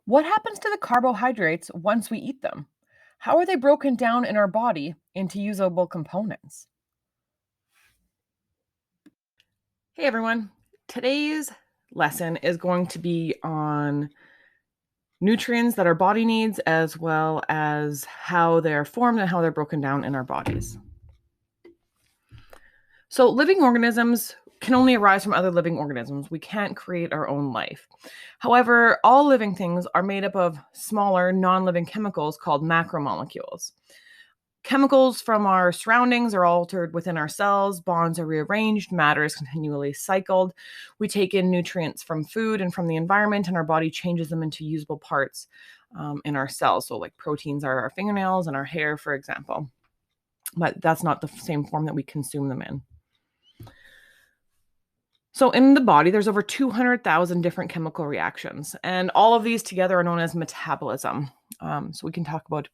What happens to the carbohydrates once we eat them? How are they broken down in our body into usable components? Hey everyone, today's lesson is going to be on nutrients that our body needs, as well as how they're formed and how they're broken down in our bodies. So, living organisms can only arise from other living organisms. We can't create our own life. However, all living things are made up of smaller, non living chemicals called macromolecules. Chemicals from our surroundings are altered within our cells, bonds are rearranged, matter is continually cycled. We take in nutrients from food and from the environment, and our body changes them into usable parts in our cells. So, like proteins are our fingernails and our hair, for example. But that's not the same form that we consume them in. So, in the body, there's over 200,000 different chemical reactions, and all of these together are known as metabolism. So, we can talk about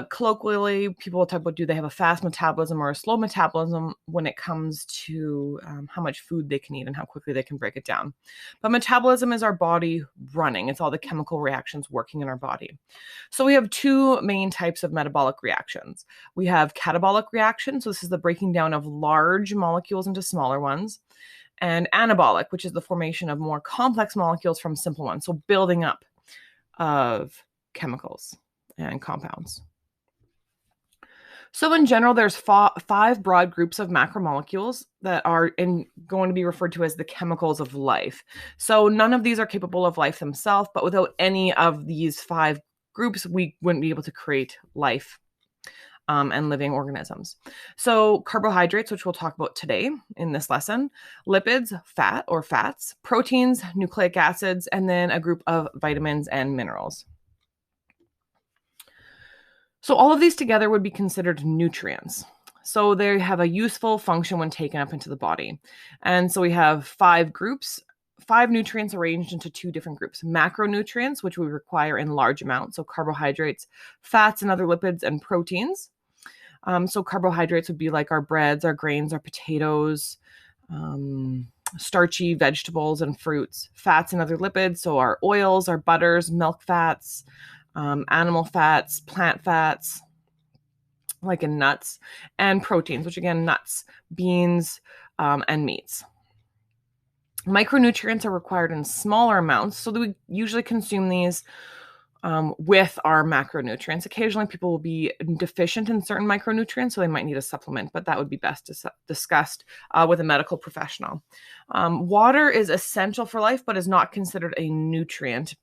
colloquially, people will talk about, do they have a fast metabolism or a slow metabolism when it comes to how much food they can eat and how quickly they can break it down. But metabolism is our body running. It's all the chemical reactions working in our body. So we have two main types of metabolic reactions. We have catabolic reactions. So this is the breaking down of large molecules into smaller ones. And anabolic, which is the formation of more complex molecules from simple ones. So building up of chemicals and compounds. So in general, there's five broad groups of macromolecules that are going to be referred to as the chemicals of life. So none of these are capable of life themselves, but without any of these five groups, we wouldn't be able to create life and living organisms. So carbohydrates, which we'll talk about today in this lesson, lipids, fat or fats, proteins, nucleic acids, and then a group of vitamins and minerals. So all of these together would be considered nutrients. So they have a useful function when taken up into the body. And so we have five groups, five nutrients arranged into two different groups. Macronutrients, which we require in large amounts, so carbohydrates, fats, and other lipids, and proteins. So carbohydrates would be like our breads, our grains, our potatoes, starchy vegetables and fruits. Fats and other lipids, so our oils, our butters, milk fats, animal fats, plant fats, like in nuts, and proteins, which again, nuts, beans, and meats. Micronutrients are required in smaller amounts, so that we usually consume these with our macronutrients. Occasionally, people will be deficient in certain micronutrients, so they might need a supplement, but that would be best discussed with a medical professional. Water is essential for life, but is not considered a nutrient.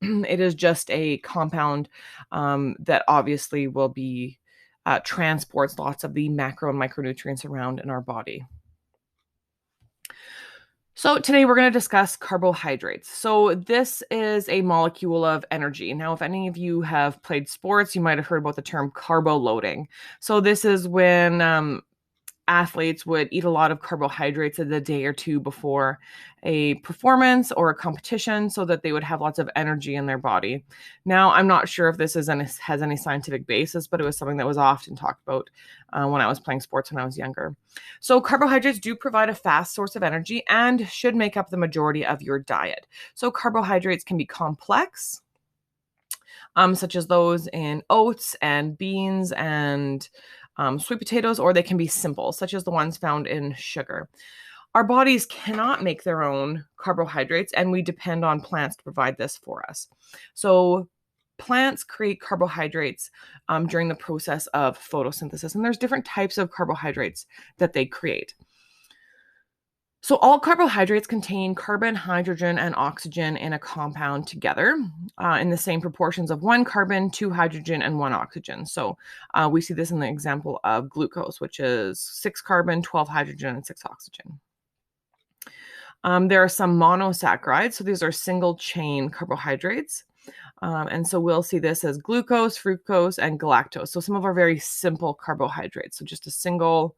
It is just a compound that obviously will be transports lots of the macro and micronutrients around in our body. So today we're going to discuss carbohydrates. So this is a molecule of energy. Now, if any of you have played sports, you might have heard about the term carbo loading. So this is when athletes would eat a lot of carbohydrates a day or two before a performance or a competition so that they would have lots of energy in their body. Now, I'm not sure if this has any scientific basis, but it was something that was often talked about when I was playing sports when I was younger. So carbohydrates do provide a fast source of energy and should make up the majority of your diet. So carbohydrates can be complex, such as those in oats and beans and sweet potatoes, or they can be simple, such as the ones found in sugar. Our bodies cannot make their own carbohydrates, and we depend on plants to provide this for us. So plants create carbohydrates during the process of photosynthesis, and there's different types of carbohydrates that they create. So all carbohydrates contain carbon, hydrogen, and oxygen in a compound together in the same proportions of 1 carbon, 2 hydrogen, and 1 oxygen. So we see this in the example of glucose, which is 6 carbon, 12 hydrogen, and 6 oxygen. There are some monosaccharides. So these are single chain carbohydrates. And so we'll see this as glucose, fructose, and galactose. So some of our very simple carbohydrates. So just a single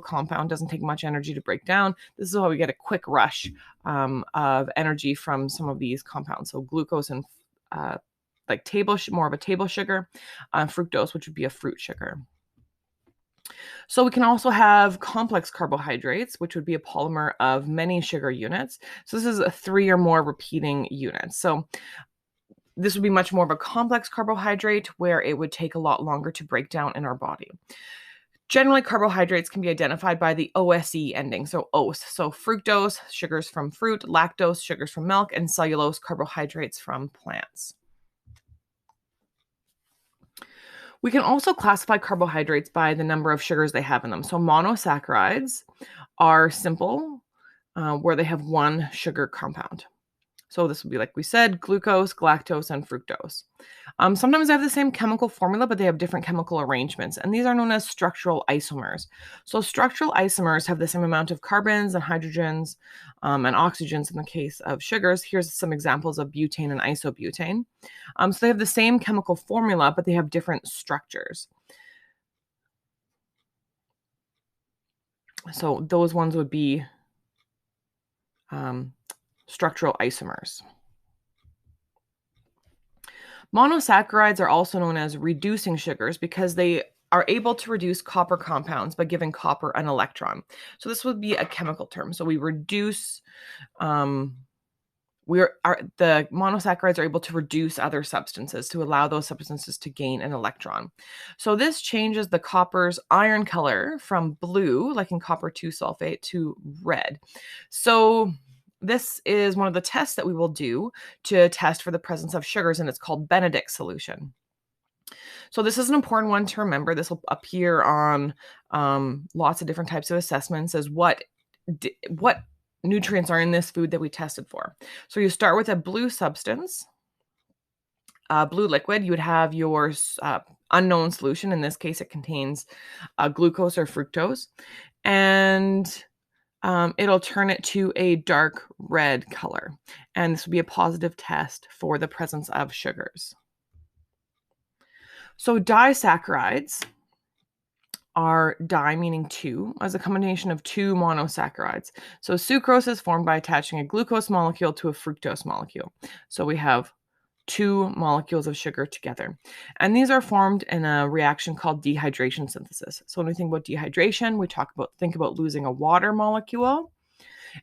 compound, doesn't take much energy to break down. This is how we get a quick rush of energy from some of these compounds. So glucose and like more of a table sugar, fructose, which would be a fruit sugar. So we can also have complex carbohydrates, which would be a polymer of many sugar units. So this is 3 or more repeating units. So this would be much more of a complex carbohydrate where it would take a lot longer to break down in our body. Generally, carbohydrates can be identified by the OSE ending, so OS. So fructose, sugars from fruit, lactose, sugars from milk, and cellulose, carbohydrates from plants. We can also classify carbohydrates by the number of sugars they have in them. So monosaccharides are simple, where they have one sugar compound. So this would be, like we said, glucose, galactose, and fructose. Sometimes they have the same chemical formula, but they have different chemical arrangements, and these are known as structural isomers. So structural isomers have the same amount of carbons and hydrogens and oxygens in the case of sugars. Here's some examples of butane and isobutane. So they have the same chemical formula, but they have different structures. So those ones would be structural isomers. Monosaccharides are also known as reducing sugars because they are able to reduce copper compounds by giving copper an electron. So this would be a chemical term. So we reduce, the monosaccharides are able to reduce other substances to allow those substances to gain an electron. So this changes the copper's iron color from blue, like in copper 2 sulfate, to red. So this is one of the tests that we will do to test for the presence of sugars, and it's called Benedict solution. So this is an important one to remember. This will appear on lots of different types of assessments as what nutrients are in this food that we tested for. So you start with a blue substance, blue liquid. You would have your unknown solution. In this case, it contains glucose or fructose, and it'll turn it to a dark red color. And this will be a positive test for the presence of sugars. So disaccharides are di meaning two, as a combination of two monosaccharides. So sucrose is formed by attaching a glucose molecule to a fructose molecule. So we have two molecules of sugar together. And these are formed in a reaction called dehydration synthesis. So when we think about dehydration, we think about losing a water molecule.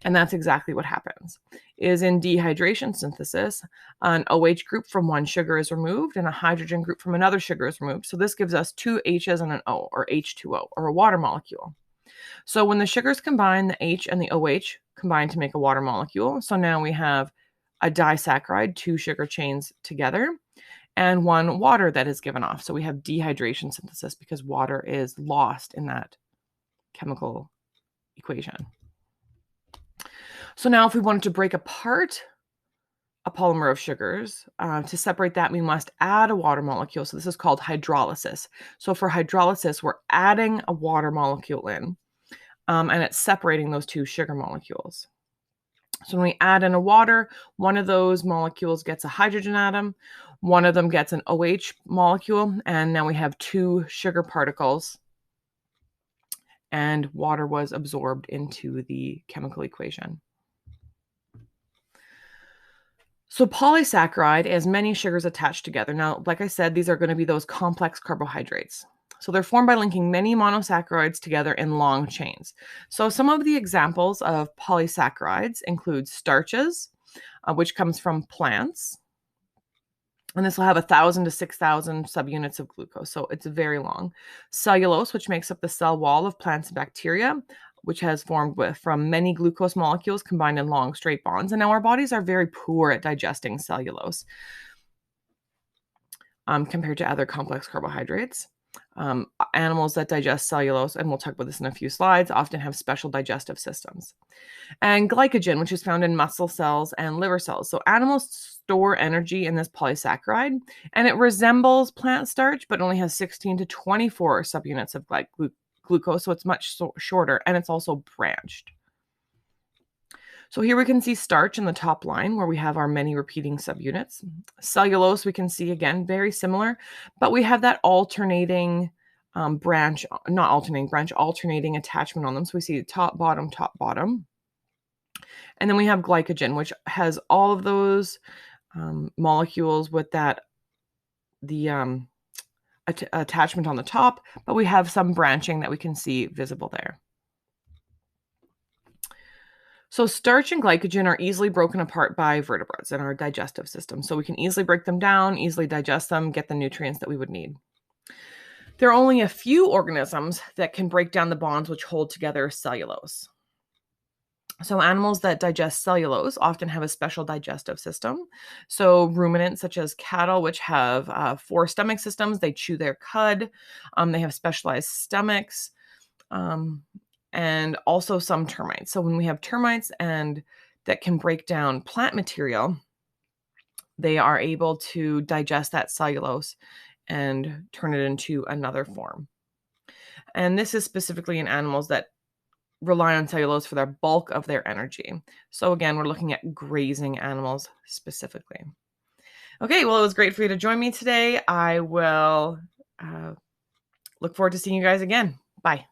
And that's exactly what happens. Is in dehydration synthesis, an OH group from one sugar is removed and a hydrogen group from another sugar is removed. So this gives us two H's and an O, or H2O, or a water molecule. So when the sugars combine, the H and the OH combine to make a water molecule. So now we have a disaccharide, two sugar chains together, and one water that is given off. So we have dehydration synthesis because water is lost in that chemical equation. So now if we wanted to break apart a polymer of sugars, to separate that, we must add a water molecule. So this is called hydrolysis. So for hydrolysis, we're adding a water molecule in, and it's separating those two sugar molecules. So when we add in a water, one of those molecules gets a hydrogen atom, one of them gets an OH molecule, and now we have two sugar particles, and water was absorbed into the chemical equation. So polysaccharide is many sugars attached together. Now, like I said, these are going to be those complex carbohydrates. So they're formed by linking many monosaccharides together in long chains. So some of the examples of polysaccharides include starches, which comes from plants. And this will have 1,000 to 6,000 subunits of glucose. So it's very long. Cellulose, which makes up the cell wall of plants and bacteria, which has formed from many glucose molecules combined in long straight bonds. And now our bodies are very poor at digesting cellulose compared to other complex carbohydrates. Animals that digest cellulose, and we'll talk about this in a few slides, often have special digestive systems. And glycogen, which is found in muscle cells and liver cells. So animals store energy in this polysaccharide, and it resembles plant starch, but only has 16 to 24 subunits of glucose, so it's much shorter, and it's also branched. So here we can see starch in the top line where we have our many repeating subunits. Cellulose we can see again, very similar, but we have that alternating alternating attachment on them. So we see top, bottom, top, bottom. And then we have glycogen, which has all of those molecules with the attachment on the top, but we have some branching that we can see visible there. So starch and glycogen are easily broken apart by vertebrates in our digestive system. So we can easily break them down, easily digest them, get the nutrients that we would need. There are only a few organisms that can break down the bonds which hold together cellulose. So animals that digest cellulose often have a special digestive system. So ruminants such as cattle, which have 4 stomach systems, they chew their cud. They have specialized stomachs. Um, and also some termites. So when we have termites and that can break down plant material, they are able to digest that cellulose and turn it into another form. And this is specifically in animals that rely on cellulose for their bulk of their energy. So again, we're looking at grazing animals specifically. Okay, well, it was great for you to join me today. I will look forward to seeing you guys again. Bye.